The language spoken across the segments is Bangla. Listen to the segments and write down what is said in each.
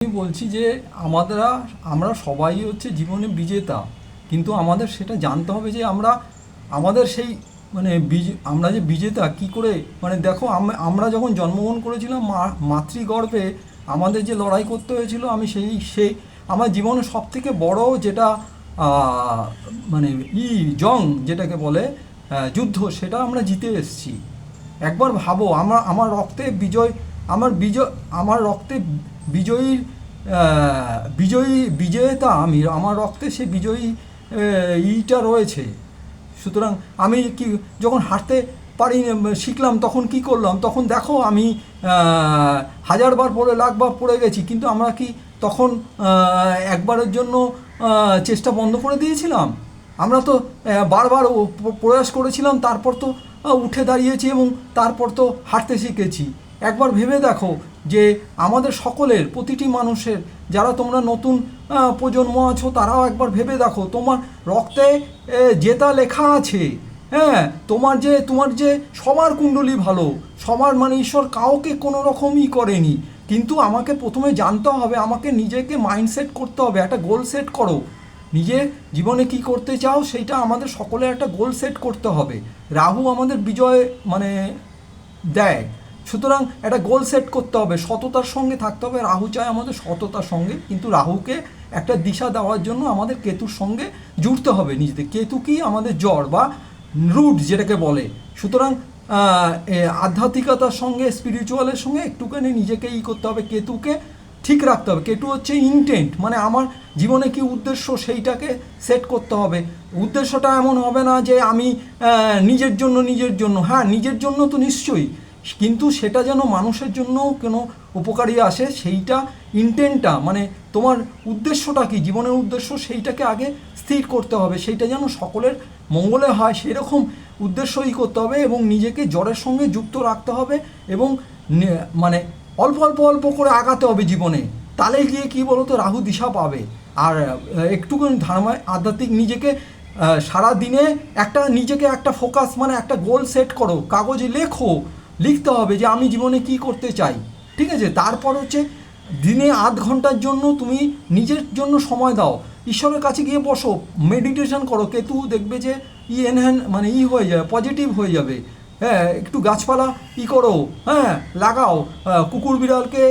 আমি বলছি যে আমরা সবাই হচ্ছে জীবনে বিজেতা, কিন্তু আমাদের সেটা জানতে হবে যে আমাদের সেই আমরা যে বিজেতা কি করে। দেখো, আমরা যখন জন্মগ্রহণ করেছিলাম মাতৃগর্ভে আমাদের যে লড়াই করতে হয়েছিল, আমি সেই আমার জীবনে সব থেকে বড় যেটা আহ, মানে ই জং যেটাকে বলে যুদ্ধ, সেটা আমরা জিতে এসেছি। একবার ভাবো, আমার রক্তে বিজয়, আমার বিজয় আমার রক্তে বিজয়ীর বিজয়িতা, আমার রক্তে সে বিজয়ী ইটা রয়েছে। সুতরাং আমি কি যখন হাঁটতে পারি শিখলাম, তখন কি করলাম, তখন দেখো আমি হাজারবার পড়ে লাখবার পড়ে গেছি, কিন্তু আমরা কি তখন একবারের জন্য চেষ্টা বন্ধ করে দিয়েছিলাম? আমরা তো বারবার প্রয়াস করেছিলাম, তারপর তো উঠে দাঁড়িয়েছি এবং তারপর তো হাঁটতে শিখেছি। একবার ভেবে দেখো যে আমাদের সকলের, প্রতিটি মানুষের, যারা তোমরা নতুন প্রজন্ম আছো, তারাও একবার ভেবে দেখো, তোমার রক্তে জেতা লেখা আছে। হ্যাঁ, তোমার যে সবার কুণ্ডলী ভালো, সবার, ঈশ্বর কাউকে কোনো রকমই করেনি। কিন্তু আমাকে প্রথমে জানতে হবে, আমাকে নিজেকে মাইন্ডসেট করতে হবে, একটা গোল সেট করো। নিজের জীবনে কি করতে চাও সেইটা আমাদের সকলের একটা গোল সেট করতে হবে। রাহু আমাদের বিজয় দেয়। সুতরাং একটা গোল সেট করতে হবে, সততার সঙ্গে থাকতে হবে। রাহু চায় আমাদের সততার সঙ্গে, কিন্তু রাহুকে একটা দিশা দেওয়ার জন্য আমাদের কেতুর সঙ্গে জুড়তে হবে নিজেদের। কেতু কি আমাদের জ্বর বা রুট যেটাকে বলে। সুতরাং আধ্যাত্মিকতার সঙ্গে, স্পিরিচুয়ালের সঙ্গে একটুখানি নিজেকে করতে হবে, কেতুকে ঠিক রাখতে হবে। কেতু হচ্ছে ইনটেন্ট, আমার জীবনে কি উদ্দেশ্য সেইটাকে সেট করতে হবে। উদ্দেশ্যটা এমন হবে না যে আমি নিজের জন্য, হ্যাঁ নিজের জন্য তো নিশ্চয়ই, কিন্তু সেটা যেন মানুষের জন্য কোনো উপকারী আসে, সেইটা ইনটেন্টটা, তোমার উদ্দেশ্যটা কি, জীবনের উদ্দেশ্য, সেইটাকে আগে স্থির করতে হবে। সেইটা যেন সকলের মঙ্গলে হয়, সেরকম উদ্দেশ্যই করতে হবে এবং নিজেকে জড়ের সঙ্গে যুক্ত রাখতে হবে এবং মানে অল্প অল্প অল্প করে আগাতে হবে জীবনে। তাহলে গিয়ে কি বলতো, রাহু দিশা পাবে। আর একটুখানি আধ্যাত্মিক নিজেকে সারা দিনে নিজেকে একটা ফোকাস, একটা গোল সেট করো, কাগজে লেখো। লিখতে হবে যে আমি জীবনে কি করতে চাই। ঠিক আছে, তারপর হচ্ছে দিনে আধ ঘন্টার জন্য তুমি নিজের জন্য সময় দাও, ঈশ্বরের কাছে গিয়ে বসো, মেডিটেশন করো। কেতু দেখবে যে হয়ে যাবে, পজিটিভ হয়ে যাবে। হ্যাঁ, একটু গাছপালা করো, হ্যাঁ লাগাও, কুকুর বিড়ালকে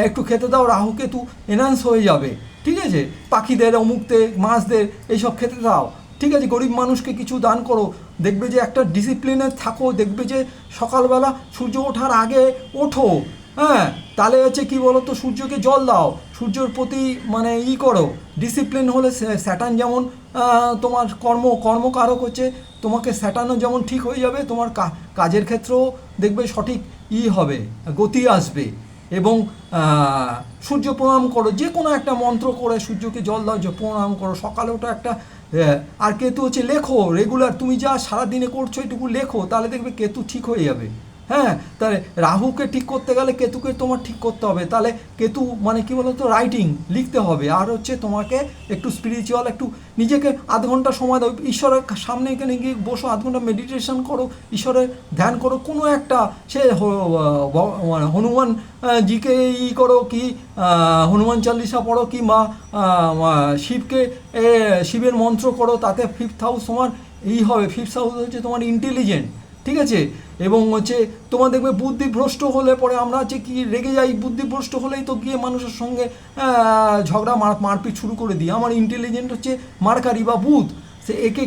একটু খেতে দাও, রাহু কেতু এনহান্স হয়ে যাবে। ঠিক আছে, পাখিদের, অমুকদের, মাছদের এইসব খেতে দাও। ঠিক আছে, গরিব মানুষকে কিছু দান করো। দেখবে যে একটা ডিসিপ্লিনে থাকো, দেখবে যে সকালবেলা সূর্য ওঠার আগে ওঠো। হ্যাঁ, তাহলে হচ্ছে কি বলো তো, সূর্যকে জল দাও, সূর্যর প্রতি করো। ডিসিপ্লিন হলে স্যাটার্ন যেমন তোমার কর্মকারক হচ্ছে, তোমাকে স্যাটার্নও যেমন ঠিক হয়ে যাবে, তোমার কাজের ক্ষেত্রেও দেখবে সঠিক হবে, গতি আসবে। এবং সূর্য প্রণাম করো, যে কোনো একটা মন্ত্র করে সূর্যকে জল দাও, যে প্রণাম করো, সকালে ওটা একটা। আর কেতু হচ্ছে লেখো রেগুলার, তুমি যা সারাদিনে করছো এটুকু লেখো, তাহলে দেখবে কেতু ঠিক হয়ে যাবে। হ্যাঁ, তাহলে রাহুকে ঠিক করতে গেলে কেতুকে তোমার ঠিক করতে হবে। তাহলে কেতু কি বলতো, রাইটিং, লিখতে হবে। আর হচ্ছে তোমাকে একটু স্পিরিচুয়াল, একটু নিজেকে আধ ঘন্টা সময় দাও, ঈশ্বরের সামনে এখানে গিয়ে বসো, আধ ঘন্টা মেডিটেশন করো, ঈশ্বরের ধ্যান করো। কোনো একটা সে হনুমান জিকে করো, কি হনুমান চাল্লিশা পড়ো, কি শিবকে শিবের মন্ত্র করো, তাতে ফিফথ হাউস তোমার হবে। ফিফথ হাউস হচ্ছে তোমার ইন্টেলিজেন্ট। ঠিক আছে, এবং হচ্ছে তোমার দেখবে বুদ্ধিভ্রষ্ট হলে পরে আমরা হচ্ছে কি রেগে যাই, বুদ্ধিভ্রষ্ট হলেই তো গিয়ে মানুষের সঙ্গে ঝগড়া মারপিট শুরু করে দিই। আমার ইন্টেলিজেন্ট হচ্ছে মার্কারি বা বুধ, সে একে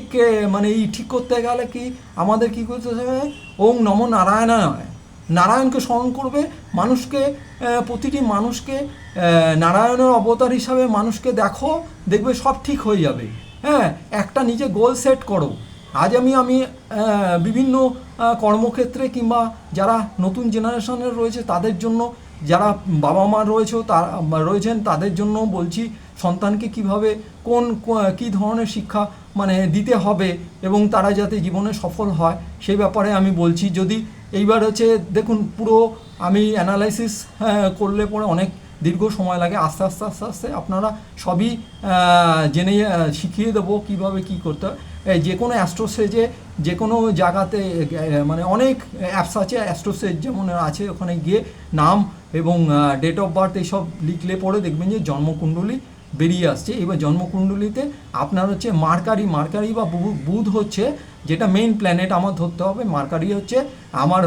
ঠিক করতে গেলে কি আমাদের কি করতে হবে, ওং নম নারায়ণায়, নারায়ণকে স্মরণ করবে। মানুষকে, প্রতিটি মানুষকে নারায়ণের অবতার হিসাবে মানুষকে দেখো, দেখবে সব ঠিক হয়ে যাবে। হ্যাঁ, একটা নিজে গোল সেট করো। আজ আমি বিভিন্ন কর্মক্ষেত্রে কিংবা যারা নতুন জেনারেশনের রয়েছে তাদের জন্য, যারা বাবা মা রয়েছেন তাদের জন্য বলছি, সন্তানকে কিভাবে কী ধরনের শিক্ষা দিতে হবে এবং তারা যাতে জীবনে সফল হয় সেই ব্যাপারে আমি বলছি। যদি এইবার হচ্ছে দেখুন, পুরো আমি অ্যানালাইসিস করলে পরে অনেক দীর্ঘ সময় লাগে। আস্তে আস্তে আস্তে আস্তে আপনারা সবই জেনে শিখিয়ে দেবো কীভাবে কী করতে হয়। যে কোনো অ্যাস্ট্রোসেজে, যে কোনো জায়গাতে অনেক অ্যাপস আছে, অ্যাস্ট্রোসেজ যেমন আছে, ওখানে গিয়ে নাম এবং ডেট অফ বার্থ এইসব লিখলে পরে দেখবেন যে জন্মকুণ্ডলী বেরিয়ে আসছে। এবার জন্মকুণ্ডলিতে আপনার হচ্ছে মার্কারি বা বুধ হচ্ছে যেটা মেইন প্ল্যানেট আমার ধরতে হবে। মার্কারি হচ্ছে আমার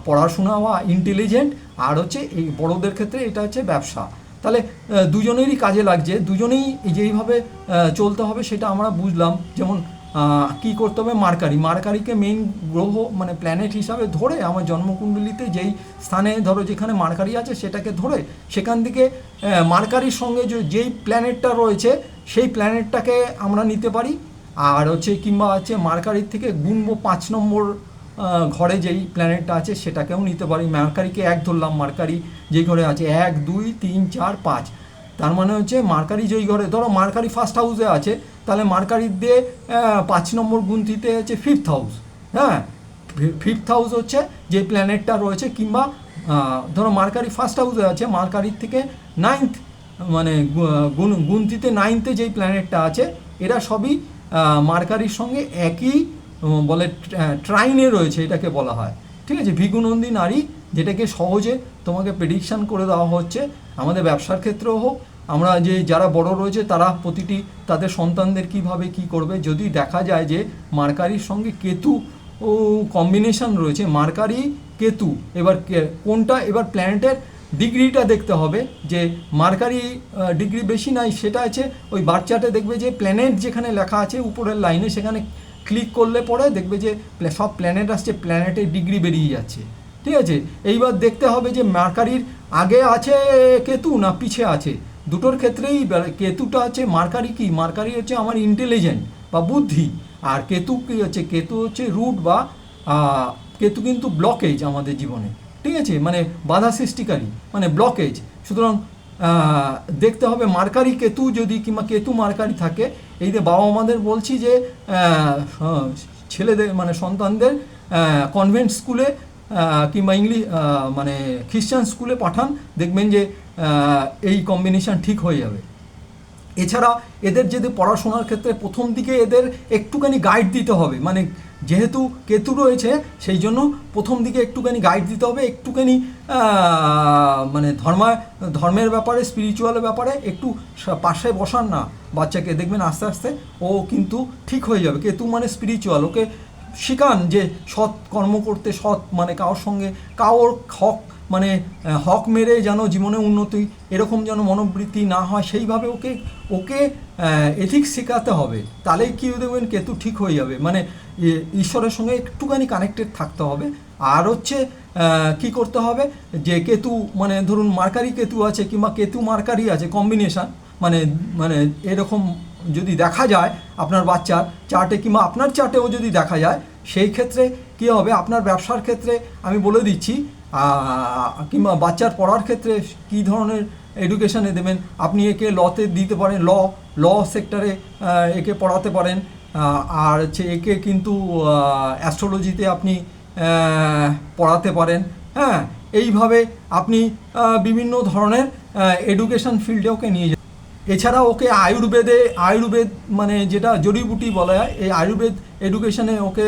পড়াশোনা বা ইন্টেলিজেন্ট, আর হচ্ছে এই বড়োদের ক্ষেত্রে এটা হচ্ছে ব্যবসা। তাহলে দুজনেরই কাজে লাগছে, দুজনেই যেইভাবে চলতে হবে সেটা আমরা বুঝলাম। যেমন কি করতে হবে, মার্কারিকে মেইন গ্রহ মানে প্ল্যানেট হিসাবে ধরে আমার জন্মকুণ্ডলিতে যেই স্থানে ধরো যেখানে মার্কারি আছে সেটাকে ধরে সেখান থেকে মার্কারির সঙ্গে যেই প্ল্যানেটটা রয়েছে সেই প্ল্যানেটটাকে আমরা নিতে পারি। আর হচ্ছে কিংবা হচ্ছে মার্কারির থেকে গুনবো 5 নম্বর ঘরে যেই প্ল্যানেটটা আছে সেটাকেও নিতে পারি। মার্কারিকে 1 ধরলাম, মার্কারি যেই ঘরে আছে 1 2 3 4 5, তার মানে হচ্ছে মার্কারি যেই ঘরে, ধরো মার্কারি ফার্স্ট হাউসে আছে, তাহলে মার্কারির দিয়ে 5 নম্বর গুনতিতে হচ্ছে 5th হাউস। হ্যাঁ, 5th হাউস হচ্ছে যে প্ল্যানেটটা রয়েছে, কিংবা ধরো মার্কারি ফার্স্ট হাউসে আছে, মার্কারির থেকে 9th মানে গুনতিতে 9th-এ যেই প্ল্যানেটটা আছে এরা সবই মার্কারির সঙ্গে একই বলে ট্রাইনে রয়েছে, এটাকে বলা হয়। ঠিক আছে, ভিগুনন্দী নারী, যেটাকে সহজে তোমাকে প্রেডিকশান করে দেওয়া হচ্ছে। আমাদের ব্যবসার ক্ষেত্রেও হোক, আমরা যে যারা বড় রয়েছে তারা প্রতিটি তাদের সন্তানদের কিভাবে কি করবে, যদি দেখা যায় যে মার্কারির সঙ্গে কেতু ও কম্বিনেশন রয়েছে, মার্কারি কেতু, এবার কোনটা, এবার প্ল্যানেটের ডিগ্রিটা দেখতে হবে যে মার্কারি ডিগ্রি বেশি নাই, সেটা আছে ওই বাচ্চাটা দেখবে যে প্ল্যানেট যেখানে লেখা আছে উপরের লাইনে সেখানে ক্লিক করলে পরে দেখবে যে সব প্ল্যানেট আসছে, প্ল্যানেটের ডিগ্রি বেরিয়ে যাচ্ছে। ঠিক আছে, এইবার দেখতে হবে যে মার্কারির আগে আছে কেতু না পিছে আছে। দুটোর ক্ষেত্রেই কেতুটা হচ্ছে মার্কারি কি, মার্কারি হচ্ছে আমার ইন্টেলিজেন্ট বা বুদ্ধি, আর কেতু কি হচ্ছে, কেতু হচ্ছে রুট বা কেতু কিন্তু ব্লকেজ আমাদের জীবনে। ঠিক আছে, মানে বাধা সৃষ্টিকারী, মানে ব্লকেজ। সুতরাং দেখতে হবে মার্কারি কেতু যদি কিংবা কেতু মার্কারি থাকে, এই যে বাবা মাদের বলছি যে ছেলেদের মানে সন্তানদের কনভেন্ট স্কুলে কিংবা ইংলিশ মানে খ্রিশ্চান স্কুলে পাঠান, দেখবেন যে এই কম্বিনেশান ঠিক হয়ে যাবে। এছাড়া এদের যদি পড়াশোনার ক্ষেত্রে প্রথম দিকে এদের একটুখানি গাইড দিতে হবে, মানে যেহেতু কেতু রয়েছে সেই জন্য প্রথম দিকে একটুখানি গাইড দিতে হবে, একটুখানি মানে ধর্মের ব্যাপারে, স্পিরিচুয়ালের ব্যাপারে একটু পাশে বসান না বাচ্চাকে, দেখবেন আস্তে আস্তে ও কিন্তু ঠিক হয়ে যাবে। কেতু মানে স্পিরিচুয়াল, ওকে শেখান যে সৎ কর্ম করতে, সৎ মানে কারোর সঙ্গে কারোর হক মানে হক মেরে যেন জীবনে উন্নতি এরকম যেন মনোবৃত্তি না হয়, সেইভাবে ওকে এথিক্স শেখাতে হবে। তাহলেই কী দেখবেন কেতু ঠিক হয়ে যাবে, মানে ঈশ্বরের সঙ্গে একটুখানি কানেক্টেড থাকতে হবে। আর হচ্ছে কি করতে হবে যে কেতু মানে ধরুন মার্কারি কেতু আছে কিংবা কেতু মার্কারি আছে কম্বিনেশান, মানে এরকম যদি দেখা যায় আপনার বাচ্চার চার্টে কিংবা আপনার চার্টেও যদি দেখা যায়, সেই ক্ষেত্রে কী হবে, আপনার ব্যবসার ক্ষেত্রে আমি বলে দিচ্ছি, কিংবা বাচ্চার পড়ার ক্ষেত্রে কী ধরনের এডুকেশানে দেবেন। আপনি একে লতে দিতে পারেন, ল সেক্টরে একে পড়াতে পারেন। আর হচ্ছে একে কিন্তু অ্যাস্ট্রোলজিতে আপনি পড়াতে পারেন। হ্যাঁ, এইভাবে আপনি বিভিন্ন ধরনের এডুকেশন ফিল্ডে ওকে নিয়ে যান। এছাড়া ওকে আয়ুর্বেদ মানে যেটা জড়িবুটি বলা হয়, এই আয়ুর্বেদ এডুকেশনে ওকে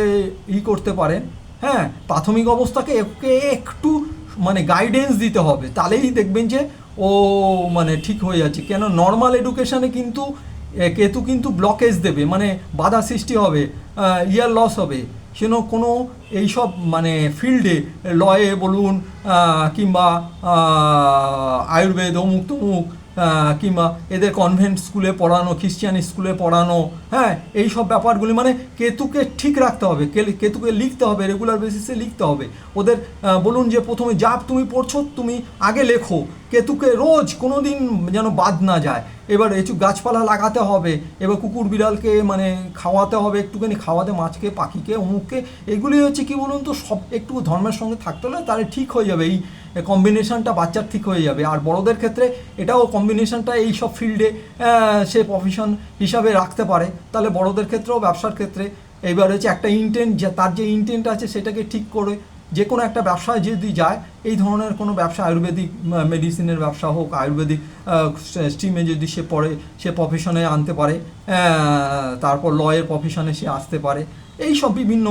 করতে পারেন। হ্যাঁ, প্রাথমিক অবস্থাকে ওকে একটু মানে গাইডেন্স দিতে হবে, তাহলেই দেখবেন যে ও মানে ঠিক হয়ে যাচ্ছে। কেন নর্মাল এডুকেশানে কিন্তু কেতু কিন্তু ব্লকেজ দেবে, মানে বাধা সৃষ্টি হবে, ইয়ার লস হবে। সেন কোনো এইসব মানে ফিল্ডে লয়ে বলুন কিংবা আয়ুর্বেদ অমুক তমুক কিংবা এদের কনভেন্ট স্কুলে পড়ানো, খ্রিস্টান স্কুলে পড়ানো, হ্যাঁ, এই সব ব্যাপারগুলি মানে কেতুকে ঠিক রাখতে হবে, কেতুকে লিখতে হবে, রেগুলার বেসিসে লিখতে হবে। ওদের বলুন যে প্রথমে যা তুমি পড়ছো তুমি আগে লেখো, কেতুকে রোজ কোনো দিন যেন বাদ না যায়। এবার একটু গাছপালা লাগাতে হবে, এবার কুকুর বিড়ালকে মানে খাওয়াতে হবে, একটুখানি খাওয়াতে, মাছকে পাখিকে অমুককে, এগুলি হচ্ছে কি বলুন তো সব একটু ধর্মের সঙ্গে থাকতে হলে তাহলে ঠিক হয়ে যাবে, এই কম্বিনেশানটা বাচ্চার ঠিক হয়ে যাবে। আর বড়দের ক্ষেত্রে এটাও কম্বিনেশানটা এই সব ফিল্ডে সে প্রফেশন হিসাবে রাখতে পারে, তাহলে বড়দের ক্ষেত্রেও ব্যবসার ক্ষেত্রে এইবার হচ্ছে একটা ইন্টেন্ট, যে তার যে ইন্টেন্ট আছে সেটাকে ঠিক করে যে কোনো একটা ব্যবসায় যদি যায়, এই ধরনের কোনো ব্যবসা, আয়ুর্বেদিক মেডিসিনের ব্যবসা হোক, আয়ুর্বেদিক স্ট্রিমে যদি সে পড়ে সে প্রফেশনে আনতে পারে, তারপর লয়ের প্রফেশনে সে আসতে পারে, এই সব বিভিন্ন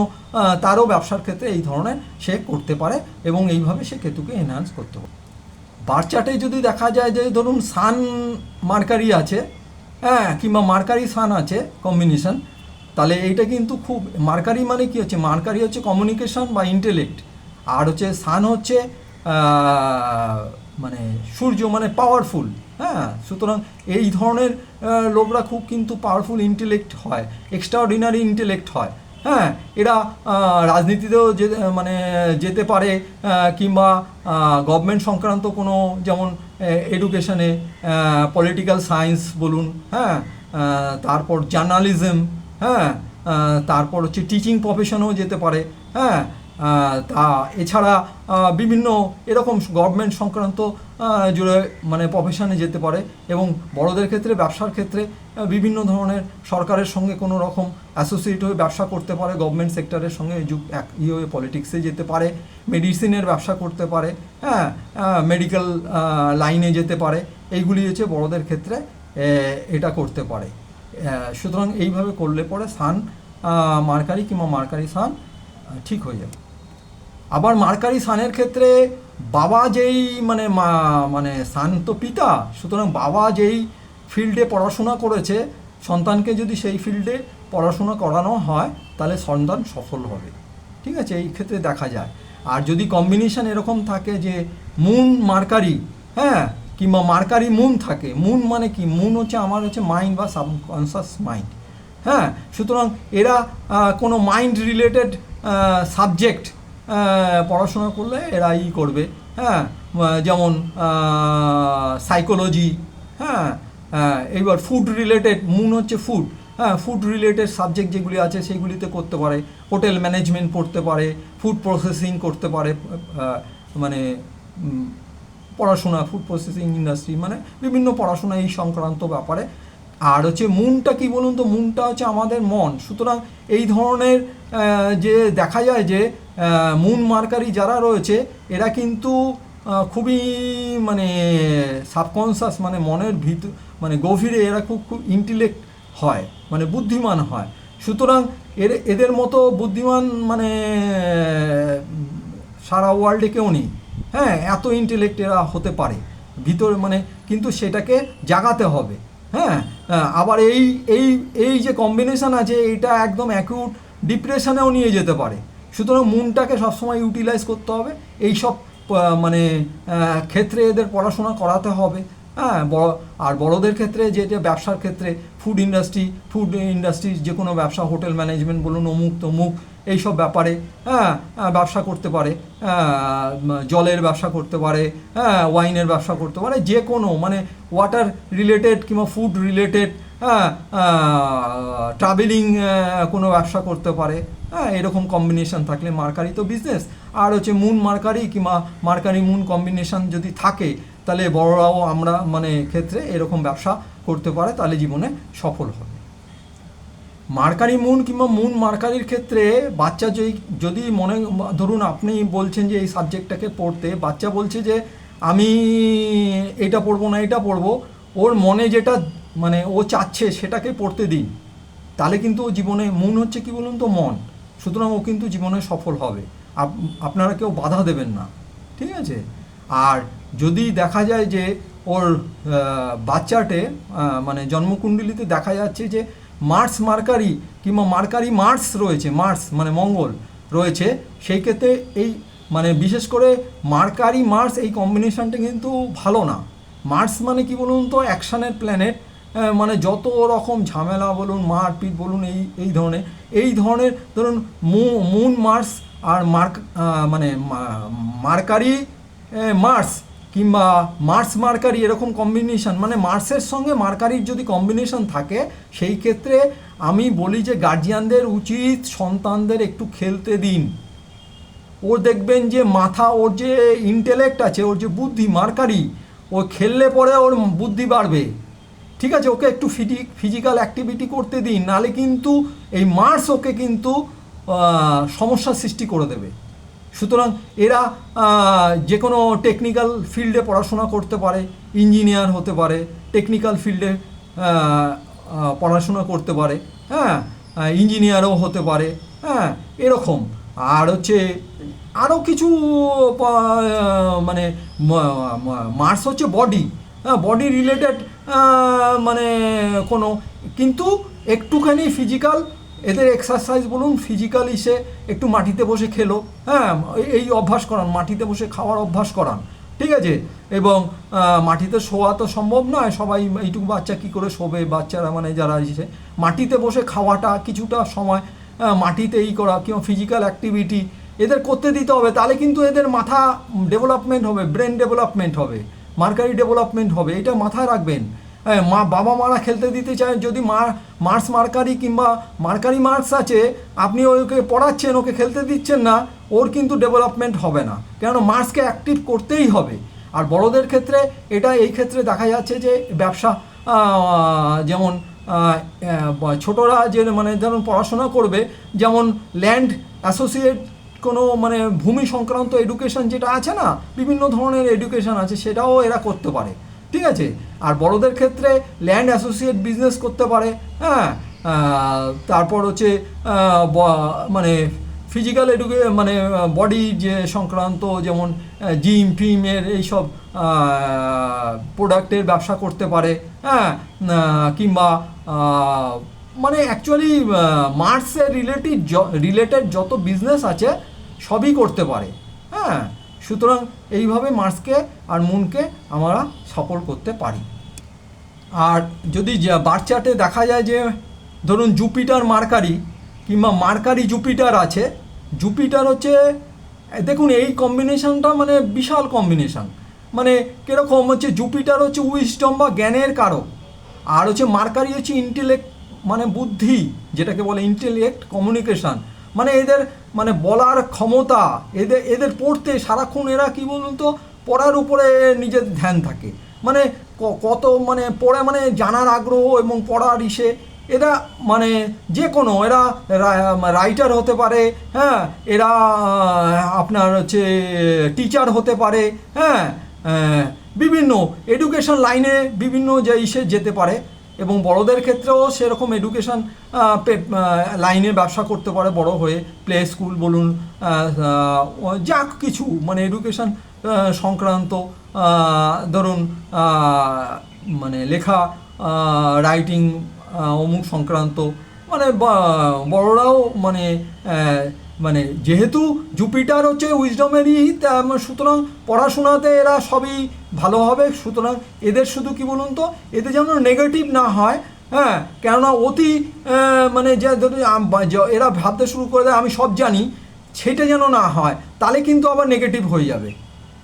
তারও ব্যবসার ক্ষেত্রে এই ধরনের সে করতে পারে এবং এইভাবে সে কেতুকে এনহ্যান্স করতে পারে। বার্থ চার্টে যদি দেখা যায় যে ধরুন সান মার্কারি আছে, হ্যাঁ, কিংবা মার্কারি সান আছে কম্বিনেশন, তাহলে এইটা কিন্তু খুব, মার্কারি মানে কি হচ্ছে, মার্কারি হচ্ছে কমিউনিকেশন বা ইন্টেলেক্ট, আর হচ্ছে সান হচ্ছে মানে সূর্য, মানে পাওয়ারফুল। হ্যাঁ, সুতরাং এই ধরনের লোকরা খুব কিন্তু পাওয়ারফুল ইন্টেলেক্ট হয়, এক্সট্রাঅর্ডিনারি ইন্টেলেক্ট হয়। হ্যাঁ, এরা রাজনীতিতেও মানে যেতে পারে, কিংবা গভর্নমেন্ট সংক্রান্ত কোনো, যেমন এডুকেশনে পলিটিক্যাল সায়েন্স বলুন, হ্যাঁ, তারপর জার্নালিজম, হ্যাঁ, তারপর হচ্ছে টিচিং প্রফেশনেও যেতে পারে। হ্যাঁ, তা এছাড়া বিভিন্ন এরকম গভর্নমেন্ট সংক্রান্ত জুড়ে মানে প্রফেশনে যেতে পারে, এবং বড়দের ক্ষেত্রে ব্যবসার ক্ষেত্রে বিভিন্ন ধরনের সরকারের সঙ্গে কোনো রকম অ্যাসোসিয়েট হয়ে ব্যবসা করতে পারে, গভর্নমেন্ট সেক্টরের সঙ্গে হয়ে পলিটিক্সে যেতে পারে, মেডিসিনের ব্যবসা করতে পারে, হ্যাঁ, মেডিকেল লাইনে যেতে পারে। এইগুলি হচ্ছে বড়দের ক্ষেত্রে এটা করতে পারে। সুতরাং এইভাবে করলে পরে সান মার্কারি কিংবা মার্কারি সান ঠিক হয়ে যাবে। আবার মার্কারি সানের ক্ষেত্রে বাবা যেই মানে মানে সান তো পিতা, সুতরাং বাবা যেই ফিল্ডে পড়াশোনা করেছে, সন্তানকে যদি সেই ফিল্ডে পড়াশোনা করানো হয় তাহলে সন্তান সফল হবে। ঠিক আছে, এই ক্ষেত্রে দেখা যায়। আর যদি কম্বিনেশন এরকম থাকে যে মুন মার্কারি, হ্যাঁ, কিংবা মার্কারি মুন থাকে, মুন মানে কি, মুন হচ্ছে আমার হচ্ছে মাইন্ড বা সাবকনসিয়াস মাইন্ড। হ্যাঁ, সুতরাং এরা কোনো মাইন্ড রিলেটেড সাবজেক্ট পড়াশোনা করলে এরা করবে। হ্যাঁ, যেমন সাইকোলজি, হ্যাঁ, এইবার ফুড রিলেটেড, মুন হচ্ছে ফুড, হ্যাঁ, ফুড রিলেটেড সাবজেক্ট যেগুলি আছে সেগুলিতে করতে পারে, হোটেল ম্যানেজমেন্ট পড়তে পারে, ফুড প্রসেসিং করতে পারে, মানে পড়াশোনা, ফুড প্রসেসিং ইন্ডাস্ট্রি, মানে বিভিন্ন পড়াশোনা এই সংক্রান্ত ব্যাপারে। আর হচ্ছে মুনটা কি বলুন তো, মুনটা হচ্ছে আমাদের মন। সুতরাং এই ধরনের যে দেখা যায় যে মুন মার্কারি যারা রয়েছে এরা কিন্তু খুবই মানে সাবকনসিয়াস, মানে মনের ভিতর, মানে গভীরে এরা খুব খুব ইন্টেলেক্ট হয়, মানে বুদ্ধিমান হয়। সুতরাং এদের মতো বুদ্ধিমান মানে সারা ওয়ার্ল্ডে কেউ নেই। হ্যাঁ, এত ইন্টেলেক্ট এরা হতে পারে ভিতরে, মানে কিন্তু সেটাকে জাগাতে হবে। হ্যাঁ, আবার এই এই এই যে কম্বিনেশন আছে এইটা একদম অ্যাকিউট ডিপ্রেশনেও নিয়ে যেতে পারে। সুতরাং মুনটাকে সবসময় ইউটিলাইজ করতে হবে, এই সব মানে ক্ষেত্রে এদের পড়াশোনা করাতে হবে। হ্যাঁ, আর বড়দের ক্ষেত্রে যেটা ব্যবসার ক্ষেত্রে ফুড ইন্ডাস্ট্রি যে কোনো ব্যবসা, হোটেল ম্যানেজমেন্ট বলুন, অমুক তমুক এইসব ব্যাপারে হ্যাঁ ব্যবসা করতে পারে, জলের ব্যবসা করতে পারে, হ্যাঁ, ওয়াইনের ব্যবসা করতে পারে, যে কোনো মানে ওয়াটার রিলেটেড কিংবা ফুড রিলেটেড, হ্যাঁ, ট্রাভেলিং কোনো ব্যবসা করতে পারে। হ্যাঁ, এরকম কম্বিনেশন থাকলে মার্কারি তো বিজনেস। আর হচ্ছে মুন মার্কারি কিংবা মার্কারি মুন কম্বিনেশন যদি থাকে তাহলে বড়রাও আমরা মানে ক্ষেত্রে এরকম ব্যবসা করতে পারে, তাহলে জীবনে সফল হবে। মার্কারি মুন কিংবা মুন মার্কারির ক্ষেত্রে বাচ্চা যদি মনে ধরুন আপনি বলছেন যে এই সাবজেক্টটাকে পড়তে, বাচ্চা বলছে যে আমি এটা পড়বো না এটা পড়বো, ওর মনে যেটা মানে ও চাচ্ছে সেটাকে পড়তে দিন, তাহলে কিন্তু ও জীবনে, মুন হচ্ছে কি বলুন তো মন, সুতরাং ও কিন্তু জীবনে সফল হবে। আপনারা কেউ বাধা দেবেন না, ঠিক আছে। আর যদি দেখা যায় যে ওর বাচ্চাটে মানে জন্মকুণ্ডলিতে দেখা যাচ্ছে যে মার্স মার্কারি কিংবা মার্কারি মার্স রয়েছে, মার্স মানে মঙ্গল রয়েছে, সেই ক্ষেত্রে এই মানে বিশেষ করে মার্কারি মার্স এই কম্বিনেশনটা কিন্তু ভালো না। মার্স মানে কি বলুন তো অ্যাকশানের প্ল্যানেট, মানে যত রকম ঝামেলা বলুন, মারপিট বলুন, এই ধরনের ধরুন মুন মার্স আর মানে মার্কারি মার্স কিংবা মার্স মার্কারি এরকম কম্বিনেশন, মানে মার্সের সঙ্গে মার্কারির যদি কম্বিনেশন থাকে সেই ক্ষেত্রে আমি বলি যে গার্জিয়ানদের উচিত সন্তানদের একটু খেলতে দিন। ওর দেখবেন যে মাথা, ওর যে ইন্টেলেক্ট আছে, ওর যে বুদ্ধি মার্কারি, ও খেললে পরে ওর বুদ্ধি বাড়বে। ঠিক আছে, ওকে একটু ফিজিক্যাল অ্যাক্টিভিটি করতে দিন, নাহলে কিন্তু এই মার্স ওকে কিন্তু সমস্যার সৃষ্টি করে দেবে। সুতরাং এরা যে কোনো টেকনিক্যাল ফিল্ডে পড়াশোনা করতে পারে, ইঞ্জিনিয়ার হতে পারে, টেকনিক্যাল ফিল্ডে পড়াশোনা করতে পারে, হ্যাঁ, ইঞ্জিনিয়ারও হতে পারে, হ্যাঁ, এরকম। আর হচ্ছে আরও কিছু মানে মার্স হচ্ছে বডি, বডি রিলেটেড মানে কোনো, কিন্তু একটুখানি ফিজিক্যাল, এদের এক্সারসাইজ বলুন, ফিজিক্যাল ইসে একটু মাটিতে বসে খেলো, হ্যাঁ এই অভ্যাস করান, মাটিতে বসে খাওয়ার অভ্যাস করান, ঠিক আছে। এবং মাটিতে শোয়া তো সম্ভব নয়, সবাই এইটুকু বাচ্চা কী করে শোবে, বাচ্চারা মানে যারা ইসে মাটিতে বসে খাওয়াটা কিছুটা সময় মাটিতে এই করা, কিংবা ফিজিক্যাল অ্যাক্টিভিটি এদের করতে দিতে হবে, তাহলে কিন্তু এদের মাথা ডেভেলপমেন্ট হবে, ব্রেন ডেভেলপমেন্ট হবে, মার্কারি ডেভেলপমেন্ট হবে, এটা মাথায় রাখবেন। বাবা মারা খেলতে দিতে চায়, যদি মার্স মার্কারি কিংবা মার্কারি মার্কস আছে, আপনি ওকে পড়াচ্ছেন, ওকে খেলতে দিচ্ছেন না, ওর কিন্তু ডেভেলপমেন্ট হবে না, কেননা মার্সকে অ্যাক্টিভ করতেই হবে। আর বড়দের ক্ষেত্রে এটা, এই ক্ষেত্রে দেখা যাচ্ছে যে ব্যবসা, যেমন ছোটরা যে মানে ধরুন পড়াশোনা করবে, যেমন ল্যান্ড অ্যাসোসিয়েট কোনো মানে ভূমি সংক্রান্ত এডুকেশন যেটা আছে না, বিভিন্ন ধরনের এডুকেশন আছে, সেটাও এরা করতে পারে, ঠিক আছে। আর বড়দের ক্ষেত্রে ল্যান্ড অ্যাসোসিয়েট বিজনেস করতে পারে, হ্যাঁ। তারপর হচ্ছে মানে ফিজিক্যাল মানে বডি যে সংক্রান্ত, যেমন জিম ফিমের এইসব প্রোডাক্টের ব্যবসা করতে পারে, হ্যাঁ। কিংবা মানে অ্যাকচুয়ালি মার্সের রিলেটেড যত বিজনেস আছে সবই করতে পারে, হ্যাঁ। সুতরাং এইভাবে মার্সকে আর মুনকে আমরা সফল করতে পারি। আর যদি বার্থ চার্টে দেখা যায় যে ধরুন জুপিটার মার্কারি কিংবা মার্কারি জুপিটার আছে, জুপিটার হচ্ছে, দেখুন এই কম্বিনেশনটা মানে বিশাল কম্বিনেশন, মানে কীরকম হচ্ছে, জুপিটার হচ্ছে উইজডম বা জ্ঞানের কারক, আর হচ্ছে মার্কারি হচ্ছে ইন্টেলেক্ট মানে বুদ্ধি, যেটাকে বলে ইন্টেলেক্ট কমিউনিকেশান, মানে এদের মানে বলার ক্ষমতা, এদের পড়তে সারাক্ষণ এরা কী বলুন তো, পড়ার উপরে নিজের ধ্যান থাকে, মানে কত মানে পড়ে, মানে জানার আগ্রহ এবং পড়ার ইসে, এরা মানে যে কোনো, এরা রাইটার হতে পারে, হ্যাঁ, এরা আপনার হচ্ছে টিচার হতে পারে, হ্যাঁ, বিভিন্ন এডুকেশন লাইনে বিভিন্ন যে ইসে যেতে পারে। এবং বড়দের ক্ষেত্রেও সেরকম এডুকেশন লাইনে ব্যবসা করতে পারে, বড় হয়ে প্লে স্কুল বলুন, যা কিছু মানে এডুকেশন সংক্রান্ত, ধরুন মানে লেখা, রাইটিং অমুক সংক্রান্ত, মানে বড়রাও মানে মানে যেহেতু জুপিটার হচ্ছে উইজডমেরই, সুতরাং পড়াশোনাতে এরা সবই ভালো হবে। সুতরাং এদের শুধু কি বলুন তো, এদের যেন নেগেটিভ না হয়, হ্যাঁ, কেননা অতি মানে যে এরা ভাবতে শুরু করে দেয় আমি সব জানি, সেটা যেন না হয়, তাহলে কিন্তু আবার নেগেটিভ হয়ে যাবে,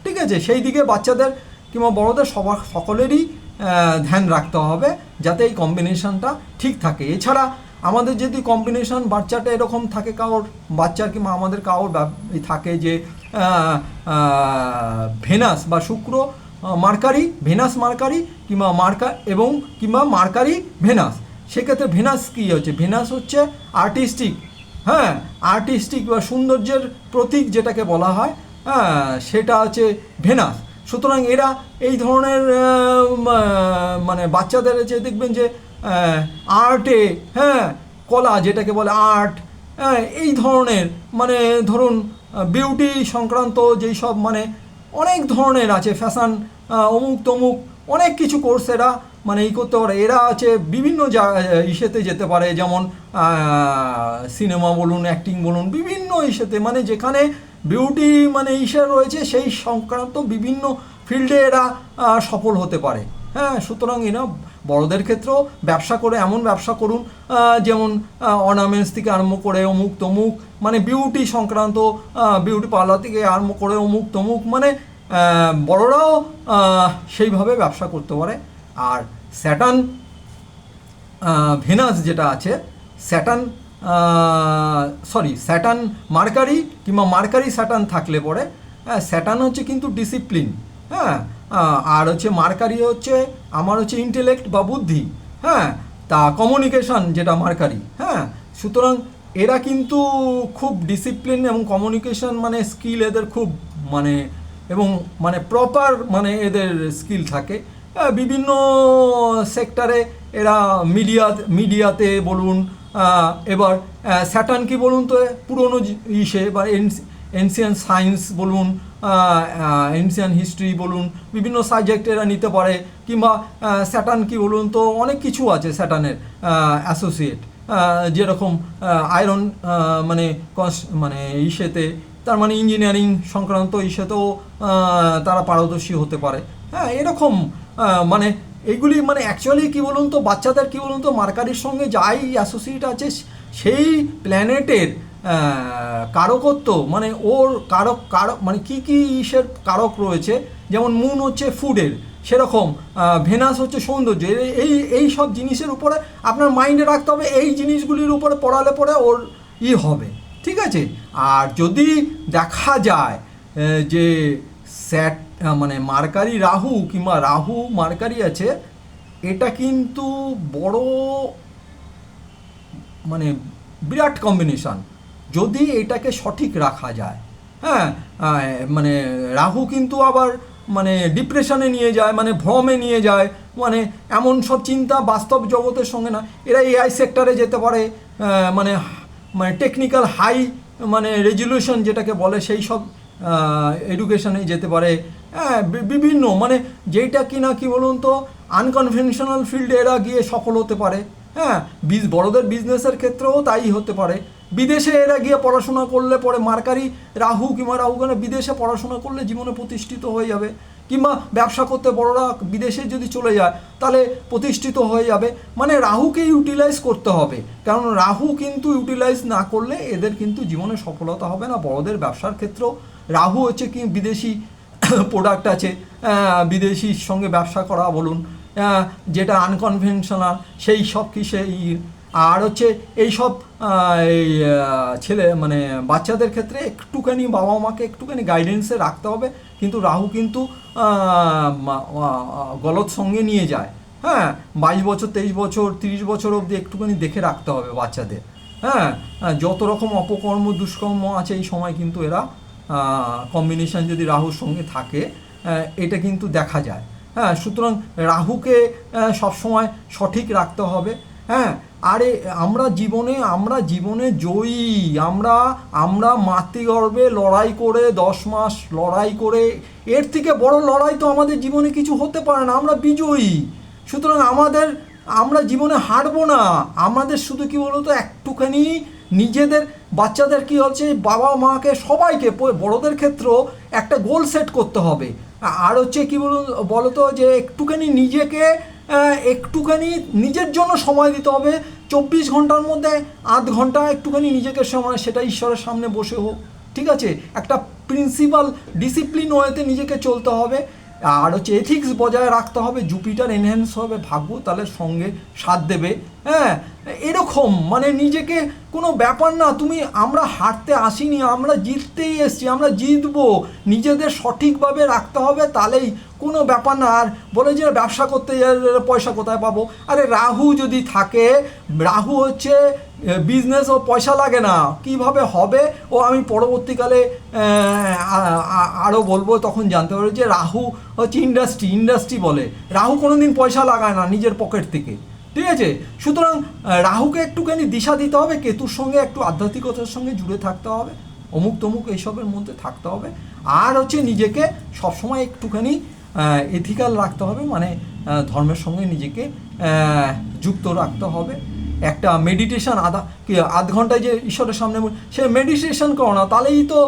ঠিক আছে। সেই দিকে বাচ্চাদের কিংবা বড়দের সকলেরই ধ্যান রাখতে হবে, যাতে এই কম্বিনেশনটা ঠিক থাকে। এছাড়া আমাদের যদি কম্বিনেশন বাচ্চাটা এরকম থাকে, কারোর বাচ্চার কিংবা আমাদের কারোর থাকে যে ভেনাস বা শুক্র মার্কারি, ভেনাস মার্কারি কিংবা কিংবা মার্কারি ভেনাস, সেক্ষেত্রে ভেনাস কী হচ্ছে, ভেনাস হচ্ছে আর্টিস্টিক, হ্যাঁ, আর্টিস্টিক বা সৌন্দর্যের প্রতীক যেটাকে বলা হয়, হ্যাঁ, সেটা হচ্ছে ভেনাস। সুতরাং এরা এই ধরনের মানে বাচ্চাদের যে দেখবেন যে আর্টে, হ্যাঁ, কলা যেটাকে বলে আর্ট, হ্যাঁ, এই ধরনের মানে ধরুন বিউটি সংক্রান্ত যেই সব মানে অনেক ধরনের আছে, ফ্যাশন অমুক তমুক অনেক কিছু কোর্স এরা মানে এই করতে পারে। এরা আছে বিভিন্ন ইসেতে যেতে পারে, যেমন সিনেমা বলুন, অ্যাক্টিং বলুন, বিভিন্ন ইসেতে মানে যেখানে বিউটি মানে ইসে রয়েছে সেই সংক্রান্ত বিভিন্ন ফিল্ডে এরা সফল হতে পারে, হ্যাঁ। সুতরাং এরা বড়দের ক্ষেত্রেও ব্যবসা করে, এমন ব্যবসা করুন যেমন অর্নামেন্টস থেকে আরম্ভ করে অমুক তমুক, মানে বিউটি সংক্রান্ত, বিউটি পার্লার থেকে আরম্ভ করে অমুক তমুক, মানে বড়রাও সেইভাবে ব্যবসা করতে পারে। আর স্যাটার্ন ভেনাস যেটা আছে, স্যাটার্ন মার্কারি কিংবা মার্কারি স্যাটার্ন থাকলে পরে, হ্যাঁ, স্যাটার্ন হচ্ছে কিন্তু ডিসিপ্লিন, হ্যাঁ, আর হচ্ছে মার্কারি হচ্ছে আমার হচ্ছে ইন্টেলেক্ট বা বুদ্ধি, হ্যাঁ, তা কমিউনিকেশান যেটা মার্কারি, হ্যাঁ। সুতরাং এরা কিন্তু খুব ডিসিপ্লিন এবং কমিউনিকেশান মানে স্কিল এদের খুব মানে, এবং মানে প্রপার মানে এদের স্কিল থাকে বিভিন্ন সেক্টরে। এরা মিডিয়াতে বলুন, এবার স্যাটার্ন কি বলুন তো, পুরনো ইসে বা এনসিয়ান সায়েন্স বলুন, এনসিয়ান হিস্ট্রি বলুন, বিভিন্ন সাবজেক্ট এরা নিতে পারে। কিংবা স্যাটার্ন কি বলুন তো, অনেক কিছু আছে স্যাটার্নের অ্যাসোসিয়েট, যেরকম আয়রন মানে মানে ইসেতে, তার মানে ইঞ্জিনিয়ারিং সংক্রান্ত ইসেতেও তারা পারদর্শী হতে পারে। হ্যাঁ, এরকম মানে এইগুলি মানে অ্যাকচুয়ালি কী বলুন তো, বাচ্চাদের কী বলুন তো, মার্কারির সঙ্গে যাই অ্যাসোসিয়েট আছে সেই প্ল্যানেটের কারকত্ব, মানে ওর কারক মানে কী কী ইসের কারক রয়েছে, যেমন মুন হচ্ছে ফুডের, সেরকম ভেনাস হচ্ছে সৌন্দর্য। এই সব জিনিসের উপরে আপনার মাইন্ডে রাখতে হবে, এই জিনিসগুলির উপরে পড়ালে পরে ওর হবে, ঠিক আছে। আর যদি দেখা যায় যে মানে মার্কারি রাহু কিংবা রাহু মার্কারি আছে, এটা কিন্তু বড় মানে বিরাট কম্বিনেশন যদি এটাকে সঠিক রাখা যায়। হ্যাঁ, মানে রাহু কিন্তু আবার মানে ডিপ্রেশনে নিয়ে যায়, মানে ভ্রমে নিয়ে যায়, মানে এমন সব চিন্তা বাস্তব জগতের সঙ্গে না। এরা এআই সেক্টরে যেতে পারে, মানে মানে টেকনিক্যাল হাই মানে রেজলিউশন যেটাকে বলে সেই সব এডুকেশনে যেতে পারে। হ্যাঁ, বিভিন্ন মানে যেইটা কিনা কি বলুন তো আনকনভেনশনাল ফিল্ডে এরা গিয়ে সফল হতে পারে। হ্যাঁ, বড়দের বিজনেসের ক্ষেত্রেও তাই হতে পারে। বিদেশে এরা গিয়ে পড়াশোনা করলে পরে মার্কারি রাহু কিংবা রাহুগানে বিদেশে পড়াশোনা করলে জীবনে প্রতিষ্ঠিত হয়ে যাবে। কিংবা ব্যবসা করতে বড়রা বিদেশে যদি চলে যায় তাহলে প্রতিষ্ঠিত হয়ে যাবে। মানে রাহুকে ইউটিলাইজ করতে হবে, কারণ রাহু কিন্তু ইউটিলাইজ না করলে এদের কিন্তু জীবনে সফলতা হবে না। বড়দের ব্যবসার ক্ষেত্রেও রাহু হচ্ছে কি বিদেশি প্রোডাক্ট আছে, বিদেশির সঙ্গে ব্যবসা করা বলুন, যেটা আনকনভেনশনাল সেই সব কি সেই। আর হচ্ছে এইসব এই ছেলে মানে বাচ্চাদের ক্ষেত্রে একটুখানি বাবা মাকে একটুখানি গাইডেন্সে রাখতে হবে, কিন্তু রাহু কিন্তু গলত সঙ্গে নিয়ে যায়। হ্যাঁ, 22 বছর 23 বছর 30 বছর অবধি একটুখানি দেখে রাখতে হবে বাচ্চাদের। হ্যাঁ, যত রকম অপকর্ম দুষ্কর্ম আছে এই সময় কিন্তু এরা কম্বিনেশন যদি রাহুর সঙ্গে থাকে এটা কিন্তু দেখা যায়। হ্যাঁ, সুতরাং রাহুকে সবসময় সঠিক রাখতে হবে। হ্যাঁ, আরে আমরা জীবনে জয়ী, আমরা মাতৃগর্ভে লড়াই করে 10 মাস লড়াই করে, এর থেকে বড় লড়াই তো আমাদের জীবনে কিছু হতে পারে না। আমরা বিজয়ী, সুতরাং আমরা জীবনে হারবো না। আমাদের শুধু কি বলতো একটুখানি নিজেদের বাচ্চাদের কি হচ্ছে, বাবা মাকে সবাইকে বড়দের ক্ষেত্রেও একটা গোল সেট করতে হবে। আর হচ্ছে কি বলতো যে একটুখানি নিজেকে একটুখানি নিজের জন্য সময় দিতে হবে। 24 ঘন্টার মধ্যে 8 ঘন্টা একটুখানি নিজেকে সময়, সেটা ঈশ্বরের সামনে বসে হোক, ঠিক আছে। একটা প্রিন্সিপাল ডিসিপ্লিন ওয়েতে নিজেকে চলতে হবে। আর হচ্ছে এথিক্স বজায় রাখতে হবে। জুপিটার এনহ্যান্স হবে ভাগ্য, তাহলে সঙ্গে সাথ দেবে। হ্যাঁ, এরকম মানে নিজেকে কোনো ব্যাপার না, আমরা হারতে আসিনি, আমরা জিততেই এসছি, আমরা জিতবো। নিজেদের সঠিকভাবে রাখতে হবে, তাহলেই কোনো ব্যাপার না। আর বলে যে ব্যবসা করতে পয়সা কোথায় পাবো, আরে রাহু যদি থাকে, রাহু হচ্ছে বিজনেস, ও পয়সা লাগে না, কিভাবে হবে ও আমি পরবর্তীকালে আরও বলবো, তখন জানতে পারবে যে রাহু হচ্ছে ইন্ডাস্ট্রি বলে। রাহু কোনো দিন পয়সা লাগায় না নিজের পকেট থেকে, ঠিক আছে। সুতরাং রাহুকে একটুখানি দিশা দিতে হবে, কেতুর সঙ্গে একটু আধ্যাত্মিকতার সঙ্গে জুড়ে থাকতে হবে, অমুক তমুক এইসবের মধ্যে থাকতে হবে। আর হচ্ছে নিজেকে সবসময় একটুখানি এথিক্যাল রাখতে হবে, মানে ধর্মের সঙ্গে নিজেকে যুক্ত রাখতে হবে। একটা মেডিটেশন আধ ঘন্টায় যে ঈশ্বরের সামনে সে মেডিটেশন করো না, তাহলেই তো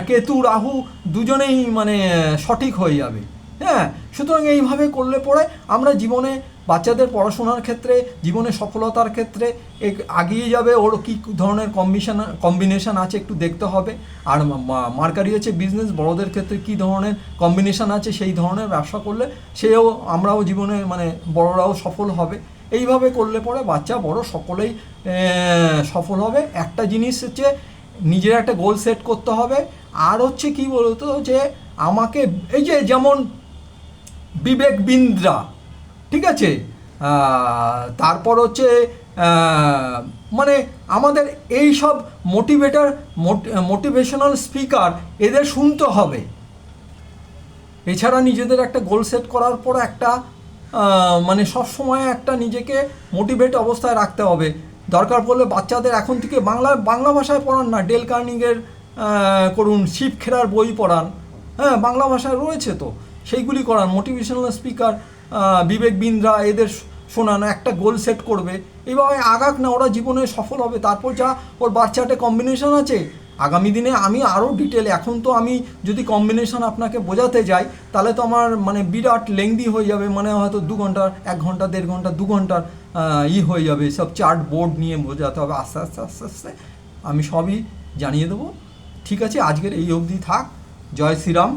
কেতু রাহু দুজনেই মানে সঠিক হয়ে যাবে। হ্যাঁ, সুতরাং এইভাবে করলে পরে আমরা জীবনে বাচ্চাদের পড়াশোনার ক্ষেত্রে, জীবনে সফলতার ক্ষেত্রে এগিয়ে যাবে। ওর কী ধরনের কম্বিনেশান আছে একটু দেখতে হবে। আর মার্কারি হচ্ছে বিজনেস, বড়দের ক্ষেত্রে কী ধরনের কম্বিনেশান আছে, সেই ধরনের ব্যবসা করলে আমরাও জীবনে মানে বড়রাও সফল হবে। এইভাবে করলে পরে বাচ্চা বড় সকলেই সফল হবে। একটা জিনিস হচ্ছে নিজের একটা গোল সেট করতে হবে। আর হচ্ছে কি বলতো যে আমাকে এই যে যেমন বিবেক বিন্দ্রা, ঠিক আছে, তারপর হচ্ছে মানে আমাদের এই সব মোটিভেশনাল স্পিকার এদের শুনতে হবে। এছাড়া নিজেদের একটা গোল সেট করার পর একটা মানে সবসময় একটা নিজেকে মোটিভেট অবস্থায় রাখতে হবে। দরকার পড়লে বাচ্চাদের এখন থেকে বাংলা ভাষায় পড়ান না, ডেল কার্নিগের করুন, শিব খেরার বই পড়ান, হ্যাঁ বাংলা ভাষায় রয়েছে তো, সেইগুলি করান। মোটিভেশনাল স্পিকার বিবেক বিন্দ্রা এদের শোনানো, একটা গোল সেট করবে, এইভাবে আগাক না, ওরা জীবনে সফল হবে। তারপর যা ওর বাচ্চাটে কম্বিনেশন আছে আগামী দিনে আমি আরও ডিটেল, এখন তো আমি যদি কম্বিনেশন আপনাকে বোঝাতে যাই তাহলে তো আমার মানে বিরাট লেংদি হয়ে যাবে, মানে হয়তো 2 ঘন্টার 1 ঘন্টা 1.5 ঘন্টা 2 ঘন্টার হয়ে যাবে। সব চার্ট বোর্ড নিয়ে বোঝাতে হবে, আস্তে আস্তে আস্তে আস্তে আমি সবই জানিয়ে দেবো। ঠিক আছে, আজকের এই অবধি থাক। জয় শ্রীরাম।